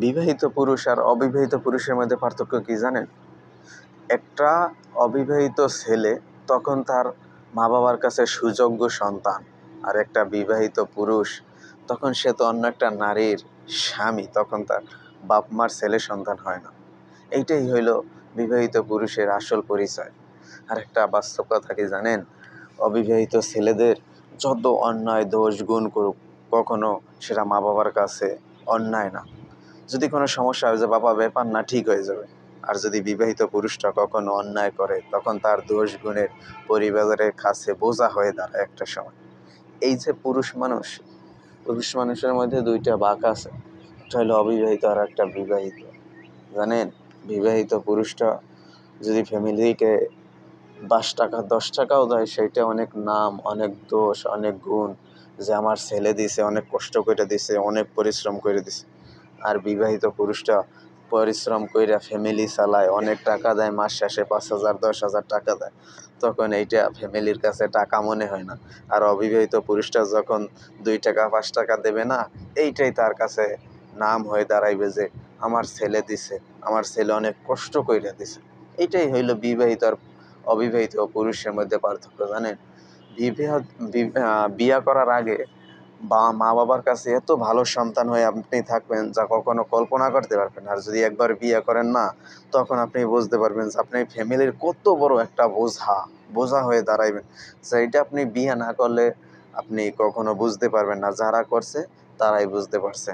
বিবাহিত পুরুষ আর অবিবাহিত পুরুষের মধ্যে পার্থক্য কি জানেন? একটা অবিবাহিত ছেলে তখন তার মা বাবার কাছে সুযোগ্য সন্তান, আর একটা বিবাহিত পুরুষ তখন সে তো অন্য একটা নারীর স্বামী, তখন তার বাপ মার ছেলে সন্তান হয় না। এইটাই হইল বিবাহিত পুরুষের আসল পরিচয়। আর একটা বাস্তব কথা কি জানেন? অবিবাহিত ছেলেদের যত অন্যায় দোষ গুণ করুক, কখনো সেটা মা বাবার কাছে অন্যায় না। যদি কোনো সমস্যা হয় যে বাবা ব্যাপার না, ঠিক হয়ে যাবে। আর যদি বিবাহিত পুরুষটা কখনো অন্যায় করে, তখন তার দোষ গুণের পরিবারের কাছে বোঝা হয়ে দাঁড়ায় একটা সময়। এই যে পুরুষ মানুষের মধ্যে দুইটা ভাগ আছে, একটা হলো অবিবাহিত আর একটা বিবাহিত। জানেন, বিবাহিত পুরুষটা যদি ফ্যামিলিকে 5 টাকা 10 টাকাও দেয়, সেইটা অনেক নাম, অনেক দোষ, অনেক গুণ, যে আমার ছেলে দিছে, অনেক কষ্ট করে দিছে, অনেক পরিশ্রম করে দিছে। আর বিবাহিত পুরুষটা পরিশ্রম কইরা ফ্যামিলি চালায়, অনেক টাকা দেয়, মাস শেষে 5,000 10,000 টাকা দেয়, তখন এইটা ফ্যামিলির কাছে টাকা মনে হয় না। আর অবিবাহিত পুরুষটা যখন 2 টাকা 5 টাকা দেবে না, এইটাই তার কাছে নাম হয়ে দাঁড়াইবে যে আমার ছেলে দিছে, আমার ছেলে অনেক কষ্ট কইরা দিছে। এইটাই হইল বিবাহিত আর অবিবাহিত পুরুষের মধ্যে পার্থক্য। জানেন, বিয়া করার আগে মা বাবার কাছে এত ভালো সন্তান হয়ে আপনি থাকবেন যা কখনো কল্পনা করতে পারবেন না। আর যদি একবার বিয়ে করেন না, তখন আপনি বুঝতে পারবেন যে আপনি ফ্যামিলির কত বড় একটা বোঝা হয়ে দাঁড়াইবেন। সেইটা আপনি বিয়ে না করলে আপনি কখনো বুঝতে পারবেন না, যারা করছে তারাই বুঝতে পারছে।